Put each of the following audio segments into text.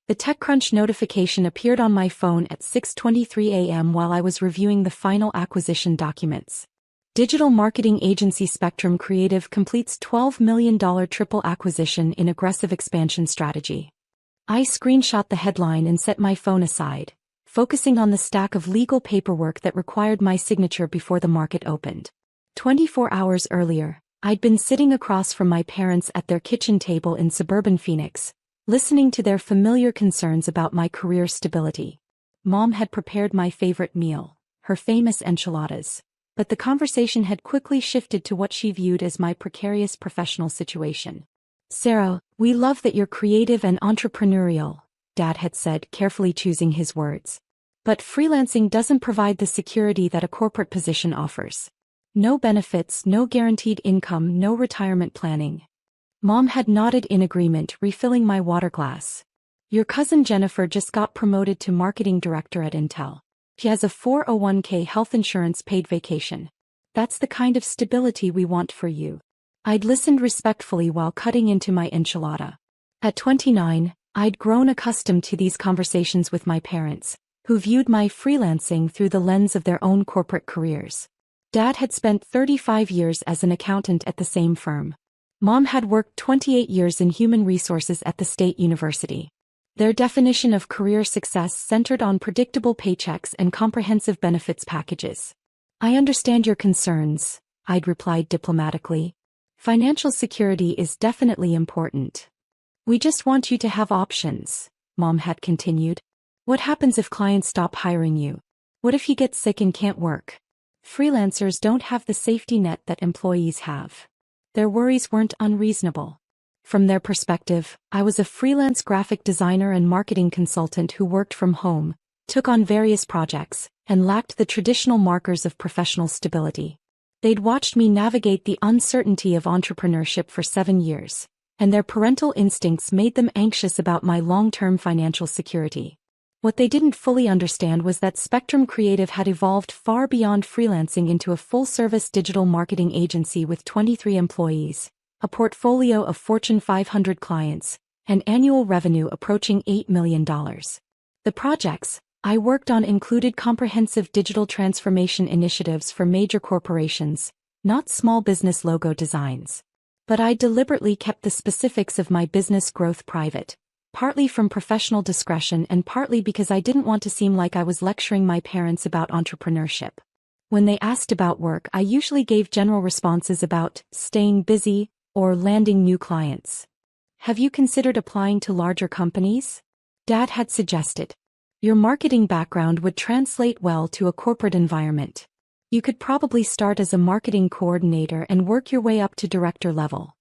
The TechCrunch notification appeared on my phone at 6:23 a.m. while I was reviewing the final acquisition documents. Digital marketing agency Spectrum Creative completes $12 million triple acquisition in aggressive expansion strategy. I screenshot the headline and set my phone aside, focusing on the stack of legal paperwork that required my signature before the market opened. 24 hours earlier, I'd been sitting across from my parents at their kitchen table in suburban Phoenix, listening to their familiar concerns about my career stability. Mom had prepared my favorite meal, her famous enchiladas, but the conversation had quickly shifted to what she viewed as my precarious professional situation. "Sarah, we love that you're creative and entrepreneurial," Dad had said, carefully choosing his words. "But freelancing doesn't provide the security that a corporate position offers. No benefits, no guaranteed income, no retirement planning." Mom had nodded in agreement, refilling my water glass. "Your cousin Jennifer just got promoted to marketing director at Intel. She has a 401k health insurance paid vacation. That's the kind of stability we want for you." I'd listened respectfully while cutting into my enchilada. At 29, I'd grown accustomed to these conversations with my parents, who viewed my freelancing through the lens of their own corporate careers. Dad had spent 35 years as an accountant at the same firm. Mom had worked 28 years in human resources at the state university. Their definition of career success centered on predictable paychecks and comprehensive benefits packages. "I understand your concerns," I'd replied diplomatically. "Financial security is definitely important. We just want you to have options," Mom had continued. "What happens if clients stop hiring you? What if you get sick and can't work? Freelancers don't have the safety net that employees have." Their worries weren't unreasonable. From their perspective, I was a freelance graphic designer and marketing consultant who worked from home, took on various projects, and lacked the traditional markers of professional stability. They'd watched me navigate the uncertainty of entrepreneurship for 7 years, and their parental instincts made them anxious about my long-term financial security. What they didn't fully understand was that Spectrum Creative had evolved far beyond freelancing into a full-service digital marketing agency with 23 employees, a portfolio of Fortune 500 clients, and annual revenue approaching $8 million. The projects I worked on included comprehensive digital transformation initiatives for major corporations, not small business logo designs. But I deliberately kept the specifics of my business growth private, partly from professional discretion and partly because I didn't want to seem like I was lecturing my parents about entrepreneurship. When they asked about work, I usually gave general responses about staying busy or landing new clients. "Have you considered applying to larger companies?" Dad had suggested. "Your marketing background would translate well to a corporate environment. You could probably start as a marketing coordinator and work your way up to director level."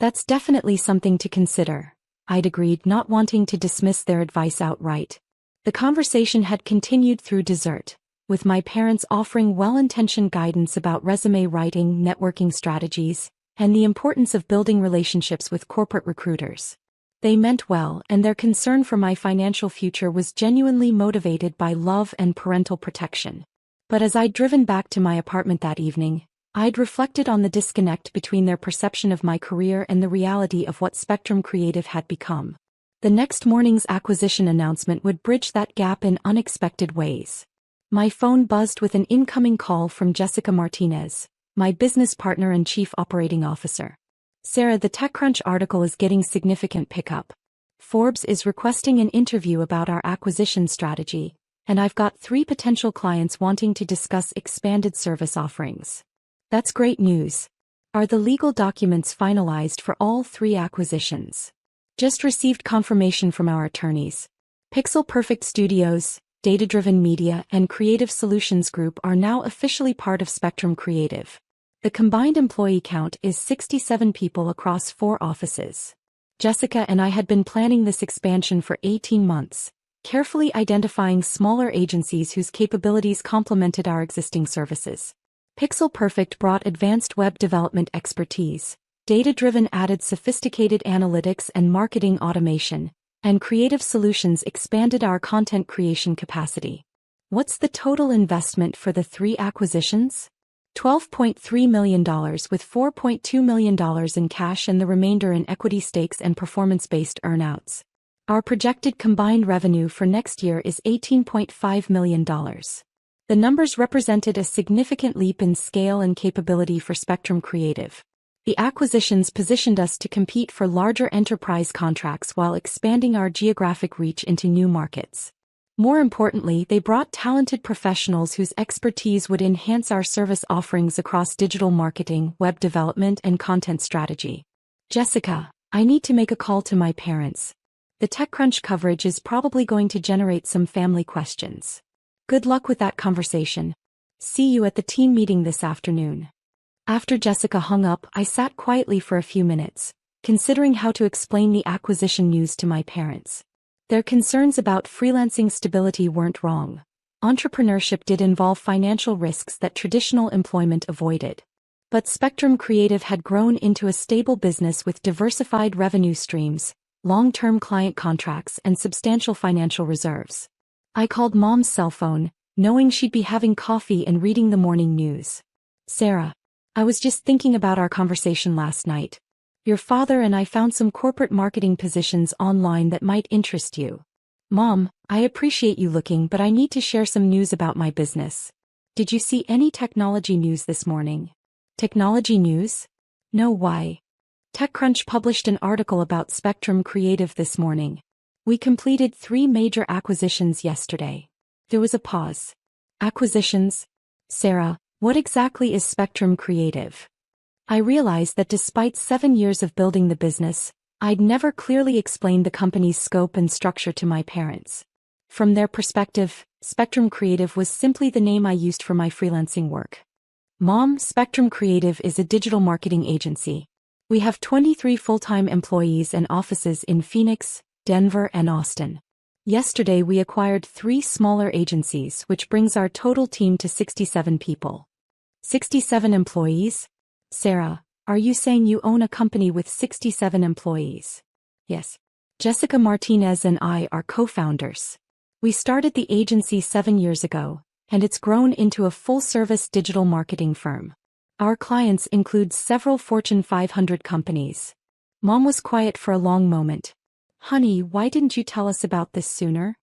"That's definitely something to consider," I'd agreed, not wanting to dismiss their advice outright. The conversation had continued through dessert, with my parents offering well-intentioned guidance about resume writing, networking strategies, and the importance of building relationships with corporate recruiters. They meant well, and their concern for my financial future was genuinely motivated by love and parental protection. But as I'd driven back to my apartment that evening, I'd reflected on the disconnect between their perception of my career and the reality of what Spectrum Creative had become. The next morning's acquisition announcement would bridge that gap in unexpected ways. My phone buzzed with an incoming call from Jessica Martinez, my business partner and chief operating officer. "Sarah, the TechCrunch article is getting significant pickup. Forbes is requesting an interview about our acquisition strategy, and I've got 3 potential clients wanting to discuss expanded service offerings." "That's great news. Are the legal documents finalized for all 3 acquisitions?" "Just received confirmation from our attorneys. Pixel Perfect Studios, Data Driven Media, and Creative Solutions Group are now officially part of Spectrum Creative. The combined employee count is 67 people across 4 offices. Jessica and I had been planning this expansion for 18 months, carefully identifying smaller agencies whose capabilities complemented our existing services. Pixel Perfect brought advanced web development expertise, Data Driven added sophisticated analytics and marketing automation, and Creative Solutions expanded our content creation capacity. What's the total investment for the 3 acquisitions? $12.3 million, with $4.2 million in cash and the remainder in equity stakes and performance-based earnouts. Our projected combined revenue for next year is $18.5 million. The numbers represented a significant leap in scale and capability for Spectrum Creative. The acquisitions positioned us to compete for larger enterprise contracts while expanding our geographic reach into new markets. More importantly, they brought talented professionals whose expertise would enhance our service offerings across digital marketing, web development, and content strategy. Jessica, I need to make a call to my parents. The TechCrunch coverage is probably going to generate some family questions. Good luck with that conversation. See you at the team meeting this afternoon. After Jessica hung up, I sat quietly for a few minutes, considering how to explain the acquisition news to my parents. Their concerns about freelancing stability weren't wrong. Entrepreneurship did involve financial risks that traditional employment avoided. But Spectrum Creative had grown into a stable business with diversified revenue streams, long-term client contracts, and substantial financial reserves. I called Mom's cell phone, knowing she'd be having coffee and reading the morning news. Sarah, I was just thinking about our conversation last night. Your father and I found some corporate marketing positions online that might interest you. Mom, I appreciate you looking, but I need to share some news about my business. Did you see any technology news this morning? Technology news? No, why? TechCrunch published an article about Spectrum Creative this morning. We completed 3 major acquisitions yesterday. There was a pause. Acquisitions? Sarah, what exactly is Spectrum Creative? I realized that despite 7 years of building the business, I'd never clearly explained the company's scope and structure to my parents. From their perspective, Spectrum Creative was simply the name I used for my freelancing work. Mom, Spectrum Creative is a digital marketing agency. We have 23 full-time employees and offices in Phoenix, Denver, and Austin. Yesterday we acquired 3 smaller agencies, which brings our total team to 67 people. 67 employees? Sarah, are you saying you own a company with 67 employees? Yes. Jessica Martinez and I are co-founders. We started the agency 7 years ago, and it's grown into a full-service digital marketing firm. Our clients include several Fortune 500 companies. Mom was quiet for a long moment. Honey, why didn't you tell us about this sooner?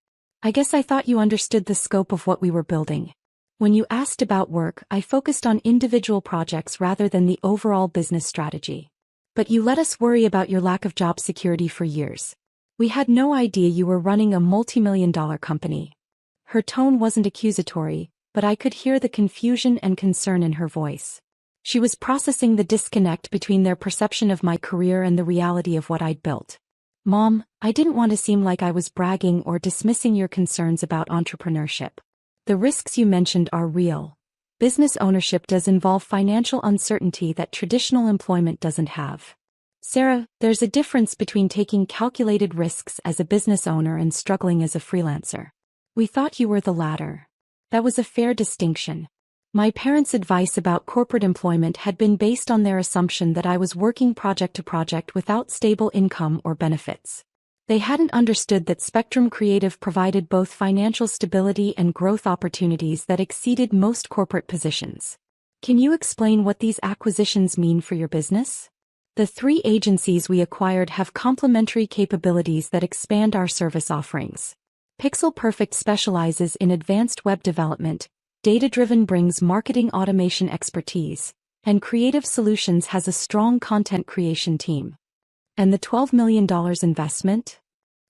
I guess I thought you understood the scope of what we were building. When you asked about work, I focused on individual projects rather than the overall business strategy. But you let us worry about your lack of job security for years. We had no idea you were running a multi-million-dollar company. Her tone wasn't accusatory, but I could hear the confusion and concern in her voice. She was processing the disconnect between their perception of my career and the reality of what I'd built. Mom, I didn't want to seem like I was bragging or dismissing your concerns about entrepreneurship. The risks you mentioned are real. Business ownership does involve financial uncertainty that traditional employment doesn't have. Sarah, there's a difference between taking calculated risks as a business owner and struggling as a freelancer. We thought you were the latter. That was a fair distinction. My parents' advice about corporate employment had been based on their assumption that I was working project to project without stable income or benefits. They hadn't understood that Spectrum Creative provided both financial stability and growth opportunities that exceeded most corporate positions. Can you explain what these acquisitions mean for your business? The 3 agencies we acquired have complementary capabilities that expand our service offerings. Pixel Perfect specializes in advanced web development, Data-Driven brings marketing automation expertise, and Creative Solutions has a strong content creation team. And the $12 million investment?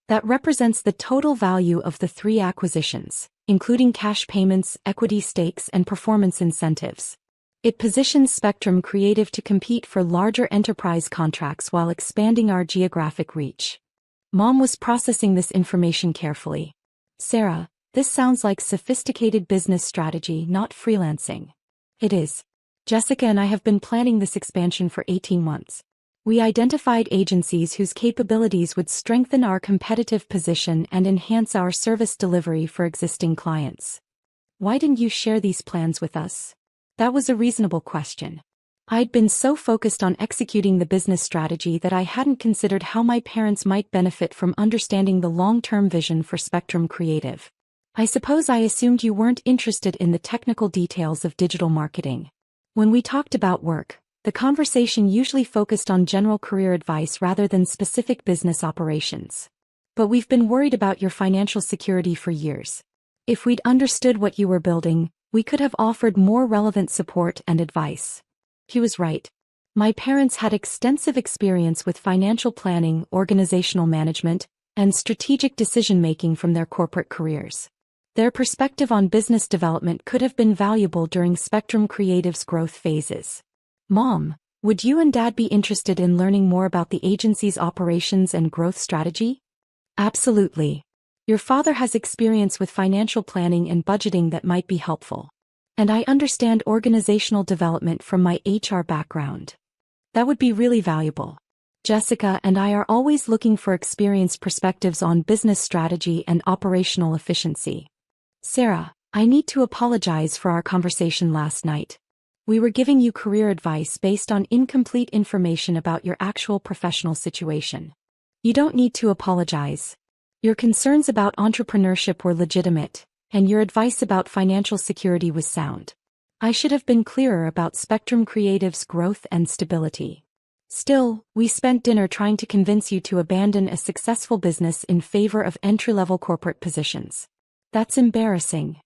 That represents the total value of the 3 acquisitions, including cash payments, equity stakes, and performance incentives. It positions Spectrum Creative to compete for larger enterprise contracts while expanding our geographic reach. Mom was processing this information carefully. Sarah, this sounds like sophisticated business strategy, not freelancing. It is. Jessica and I have been planning this expansion for 18 months. We identified agencies whose capabilities would strengthen our competitive position and enhance our service delivery for existing clients. Why didn't you share these plans with us? That was a reasonable question. I'd been so focused on executing the business strategy that I hadn't considered how my parents might benefit from understanding the long-term vision for Spectrum Creative. I suppose I assumed you weren't interested in the technical details of digital marketing. When we talked about work, the conversation usually focused on general career advice rather than specific business operations. But we've been worried about your financial security for years. If we'd understood what you were building, we could have offered more relevant support and advice." He was right. My parents had extensive experience with financial planning, organizational management, and strategic decision-making from their corporate careers. Their perspective on business development could have been valuable during Spectrum Creative's growth phases. Mom, would you and Dad be interested in learning more about the agency's operations and growth strategy? Absolutely. Your father has experience with financial planning and budgeting that might be helpful. And I understand organizational development from my HR background. That would be really valuable. Jessica and I are always looking for experienced perspectives on business strategy and operational efficiency. Sarah, I need to apologize for our conversation last night. We were giving you career advice based on incomplete information about your actual professional situation. You don't need to apologize. Your concerns about entrepreneurship were legitimate, and your advice about financial security was sound. I should have been clearer about Spectrum Creative's growth and stability. Still, we spent dinner trying to convince you to abandon a successful business in favor of entry-level corporate positions. That's embarrassing.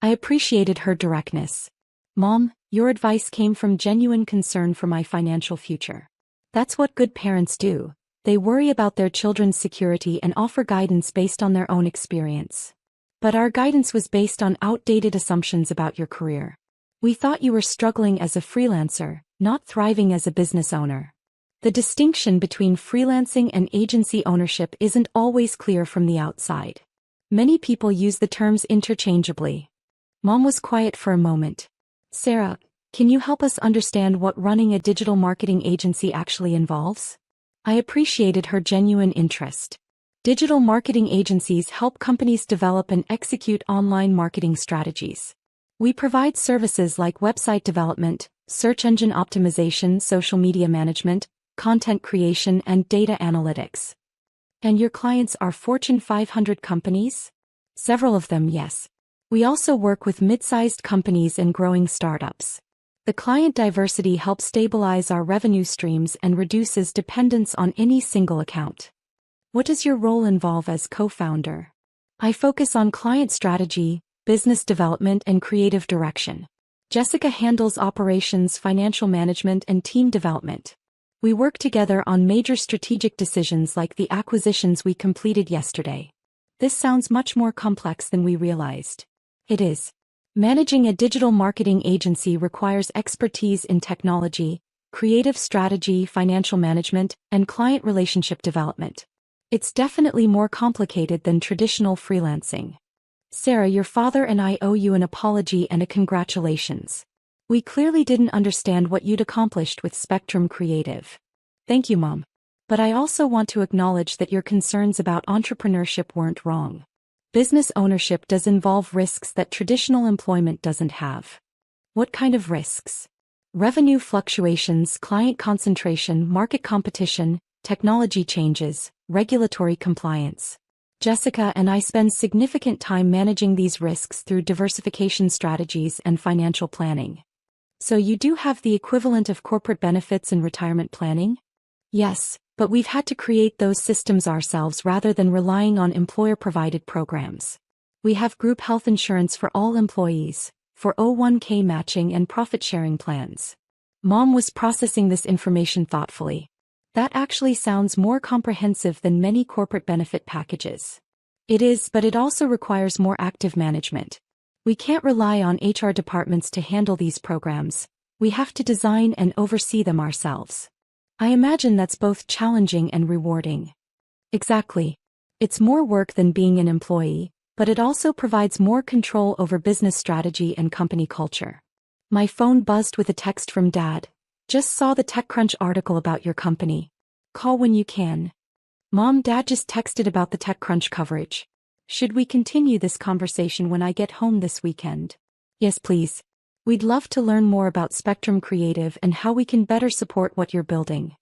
I appreciated her directness. Mom, your advice came from genuine concern for my financial future. That's what good parents do. They worry about their children's security and offer guidance based on their own experience. But our guidance was based on outdated assumptions about your career. We thought you were struggling as a freelancer, not thriving as a business owner. The distinction between freelancing and agency ownership isn't always clear from the outside. Many people use the terms interchangeably. Mom was quiet for a moment. Sarah, can you help us understand what running a digital marketing agency actually involves? I appreciated her genuine interest. Digital marketing agencies help companies develop and execute online marketing strategies. We provide services like website development, search engine optimization, social media management, content creation, and data analytics. And your clients are Fortune 500 companies? Several of them, yes. We also work with mid-sized companies and growing startups. The client diversity helps stabilize our revenue streams and reduces dependence on any single account. What does your role involve as co-founder? I focus on client strategy, business development, and creative direction. Jessica handles operations, financial management, and team development. We work together on major strategic decisions like the acquisitions we completed yesterday. This sounds much more complex than we realized. It is. Managing a digital marketing agency requires expertise in technology, creative strategy, financial management, and client relationship development. It's definitely more complicated than traditional freelancing. Sarah, your father and I owe you an apology and a congratulations. We clearly didn't understand what you'd accomplished with Spectrum Creative. Thank you, Mom. But I also want to acknowledge that your concerns about entrepreneurship weren't wrong. Business ownership does involve risks that traditional employment doesn't have. What kind of risks? Revenue fluctuations, client concentration, market competition, technology changes, regulatory compliance. Jessica and I spend significant time managing these risks through diversification strategies and financial planning. So you do have the equivalent of corporate benefits and retirement planning? Yes, but we've had to create those systems ourselves rather than relying on employer-provided programs. We have group health insurance for all employees, 401k matching and profit-sharing plans. Mom was processing this information thoughtfully. That actually sounds more comprehensive than many corporate benefit packages. It is, but it also requires more active management. We can't rely on HR departments to handle these programs. We have to design and oversee them ourselves. I imagine that's both challenging and rewarding. Exactly. It's more work than being an employee, but it also provides more control over business strategy and company culture. My phone buzzed with a text from Dad. Just saw the TechCrunch article about your company. Call when you can. Mom, Dad just texted about the TechCrunch coverage. Should we continue this conversation when I get home this weekend? Yes, please. We'd love to learn more about Spectrum Creative and how we can better support what you're building.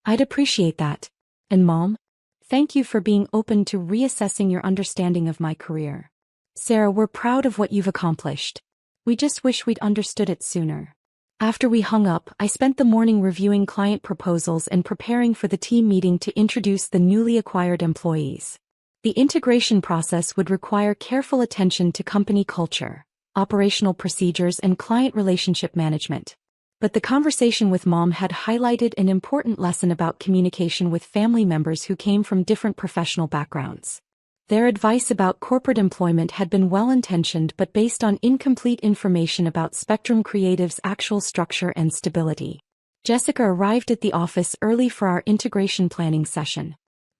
I'd appreciate that. And Mom, thank you for being open to reassessing your understanding of my career. Sarah, we're proud of what you've accomplished. We just wish we'd understood it sooner. After we hung up, I spent the morning reviewing client proposals and preparing for the team meeting to introduce the newly acquired employees. The integration process would require careful attention to company culture, operational procedures, and client relationship management. But the conversation with Mom had highlighted an important lesson about communication with family members who came from different professional backgrounds. Their advice about corporate employment had been well-intentioned but based on incomplete information about Spectrum Creative's actual structure and stability. Jessica arrived at the office early for our integration planning session.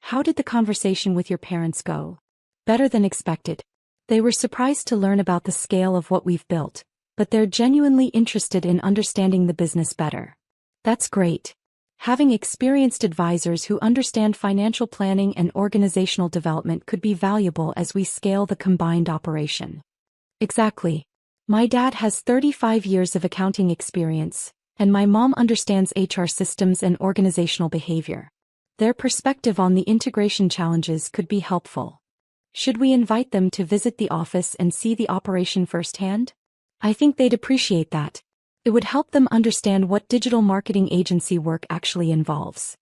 How did the conversation with your parents go? Better than expected. They were surprised to learn about the scale of what we've built, but they're genuinely interested in understanding the business better. That's great. Having experienced advisors who understand financial planning and organizational development could be valuable as we scale the combined operation. Exactly. My dad has 35 years of accounting experience, and my mom understands HR systems and organizational behavior. Their perspective on the integration challenges could be helpful. Should we invite them to visit the office and see the operation firsthand? I think they'd appreciate that. It would help them understand what digital marketing agency work actually involves.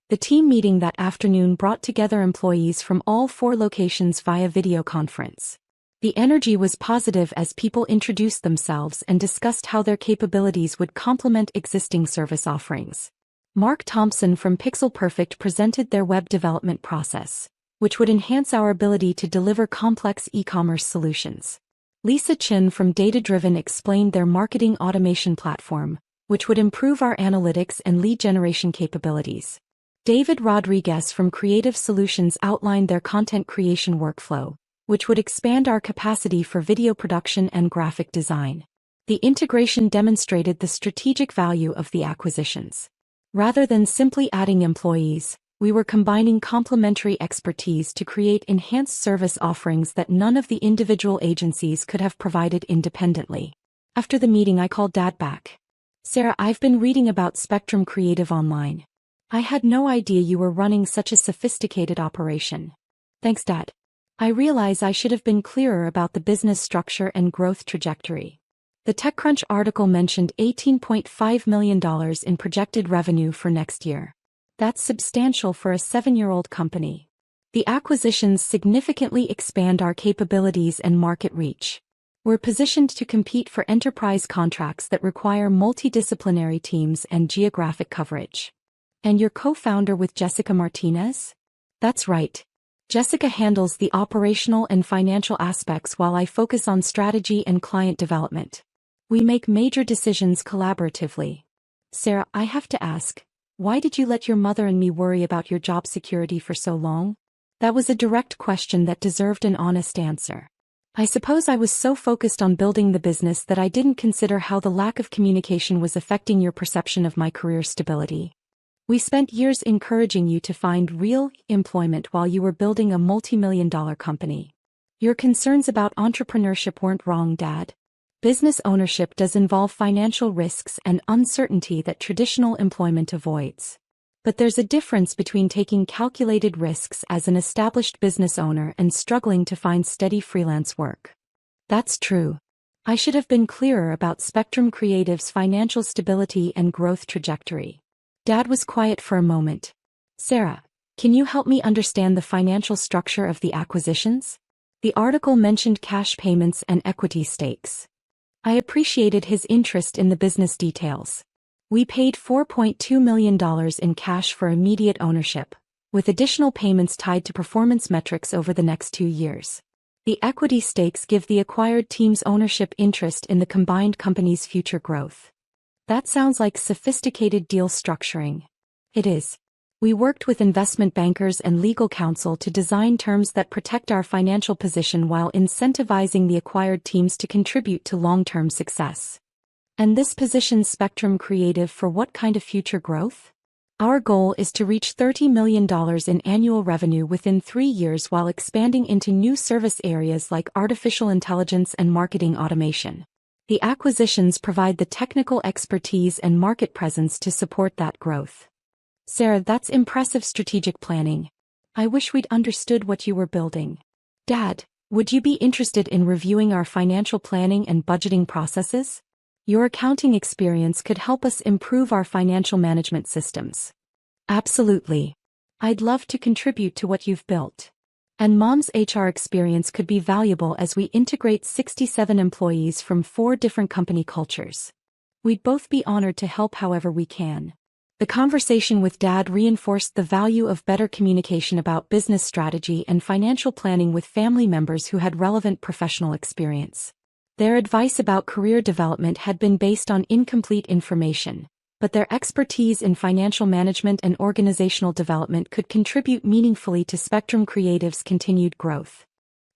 The team meeting that afternoon brought together employees from all 4 locations via video conference. The energy was positive as people introduced themselves and discussed how their capabilities would complement existing service offerings. Mark Thompson from Pixel Perfect presented their web development process, which would enhance our ability to deliver complex e-commerce solutions. Lisa Chin from Data Driven explained their marketing automation platform, which would improve our analytics and lead generation capabilities. David Rodriguez from Creative Solutions outlined their content creation workflow, which would expand our capacity for video production and graphic design. The integration demonstrated the strategic value of the acquisitions. Rather than simply adding employees, we were combining complementary expertise to create enhanced service offerings that none of the individual agencies could have provided independently. After the meeting, I called Dad back. Sarah, I've been reading about Spectrum Creative online. I had no idea you were running such a sophisticated operation. Thanks, Dad. I realize I should have been clearer about the business structure and growth trajectory. The TechCrunch article mentioned $18.5 million in projected revenue for next year. That's substantial for a 7-year-old company. The acquisitions significantly expand our capabilities and market reach. We're positioned to compete for enterprise contracts that require multidisciplinary teams and geographic coverage. And you're co-founder with Jessica Martinez? That's right. Jessica handles the operational and financial aspects while I focus on strategy and client development. We make major decisions collaboratively. Sarah, I have to ask, why did you let your mother and me worry about your job security for so long? That was a direct question that deserved an honest answer. I suppose I was so focused on building the business that I didn't consider how the lack of communication was affecting your perception of my career stability. We spent years encouraging you to find real employment while you were building a multi-million-dollar company. Your concerns about entrepreneurship weren't wrong, Dad. Business ownership does involve financial risks and uncertainty that traditional employment avoids. But there's a difference between taking calculated risks as an established business owner and struggling to find steady freelance work. That's true. I should have been clearer about Spectrum Creative's financial stability and growth trajectory. Dad was quiet for a moment. Sarah, can you help me understand the financial structure of the acquisitions? The article mentioned cash payments and equity stakes. I appreciated his interest in the business details. We paid $4.2 million in cash for immediate ownership, with additional payments tied to performance metrics over the next 2 years. The equity stakes give the acquired team's ownership interest in the combined company's future growth. That sounds like sophisticated deal structuring. It is. We worked with investment bankers and legal counsel to design terms that protect our financial position while incentivizing the acquired teams to contribute to long-term success. And this positions Spectrum Creative for what kind of future growth? Our goal is to reach $30 million in annual revenue within 3 years while expanding into new service areas like artificial intelligence and marketing automation. The acquisitions provide the technical expertise and market presence to support that growth. Sarah, that's impressive strategic planning. I wish we'd understood what you were building. Dad, would you be interested in reviewing our financial planning and budgeting processes? Your accounting experience could help us improve our financial management systems. Absolutely. I'd love to contribute to what you've built. And Mom's HR experience could be valuable as we integrate 67 employees from 4 different company cultures. We'd both be honored to help however we can. The conversation with Dad reinforced the value of better communication about business strategy and financial planning with family members who had relevant professional experience. Their advice about career development had been based on incomplete information, but their expertise in financial management and organizational development could contribute meaningfully to Spectrum Creative's continued growth.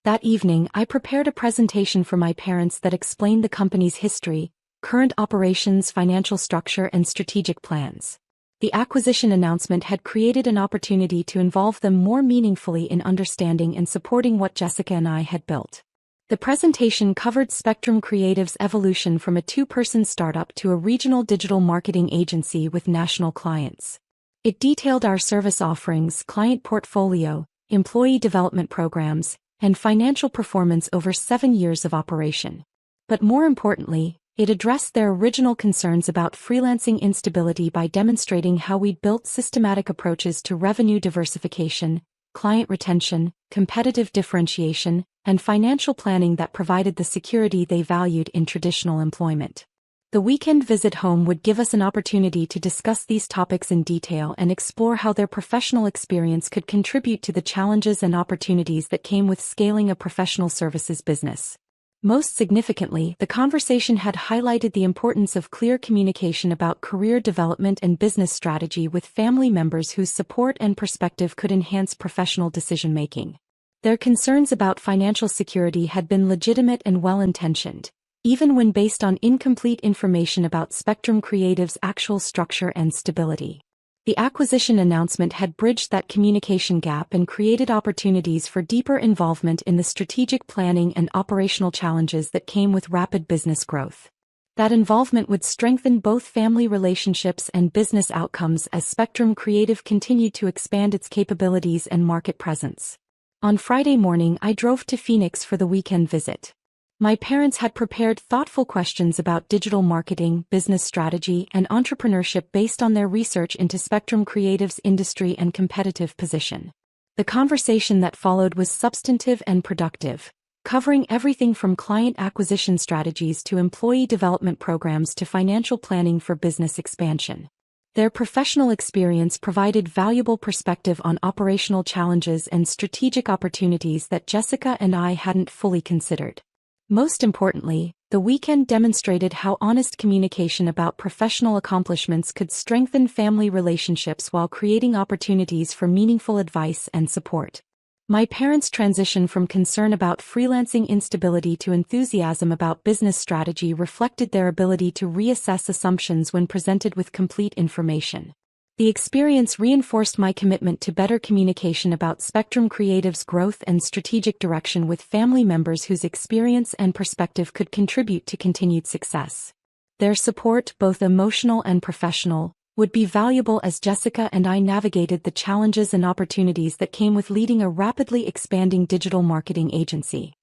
That evening, I prepared a presentation for my parents that explained the company's history, current operations, financial structure, and strategic plans. The acquisition announcement had created an opportunity to involve them more meaningfully in understanding and supporting what Jessica and I had built. The presentation covered Spectrum Creative's evolution from a 2-person startup to a regional digital marketing agency with national clients. It detailed our service offerings, client portfolio, employee development programs, and financial performance over 7 years of operation. But more importantly, it addressed their original concerns about freelancing instability by demonstrating how we'd built systematic approaches to revenue diversification, client retention, competitive differentiation, and financial planning that provided the security they valued in traditional employment. The weekend visit home would give us an opportunity to discuss these topics in detail and explore how their professional experience could contribute to the challenges and opportunities that came with scaling a professional services business. Most significantly, the conversation had highlighted the importance of clear communication about career development and business strategy with family members whose support and perspective could enhance professional decision-making. Their concerns about financial security had been legitimate and well-intentioned, even when based on incomplete information about Spectrum Creative's actual structure and stability. The acquisition announcement had bridged that communication gap and created opportunities for deeper involvement in the strategic planning and operational challenges that came with rapid business growth. That involvement would strengthen both family relationships and business outcomes as Spectrum Creative continued to expand its capabilities and market presence. On Friday morning, I drove to Phoenix for the weekend visit. My parents had prepared thoughtful questions about digital marketing, business strategy, and entrepreneurship based on their research into Spectrum Creative's industry and competitive position. The conversation that followed was substantive and productive, covering everything from client acquisition strategies to employee development programs to financial planning for business expansion. Their professional experience provided valuable perspective on operational challenges and strategic opportunities that Jessica and I hadn't fully considered. Most importantly, the weekend demonstrated how honest communication about professional accomplishments could strengthen family relationships while creating opportunities for meaningful advice and support. My parents' transition from concern about freelancing instability to enthusiasm about business strategy reflected their ability to reassess assumptions when presented with complete information. The experience reinforced my commitment to better communication about Spectrum Creative's growth and strategic direction with family members whose experience and perspective could contribute to continued success. Their support, both emotional and professional, would be valuable as Jessica and I navigated the challenges and opportunities that came with leading a rapidly expanding digital marketing agency.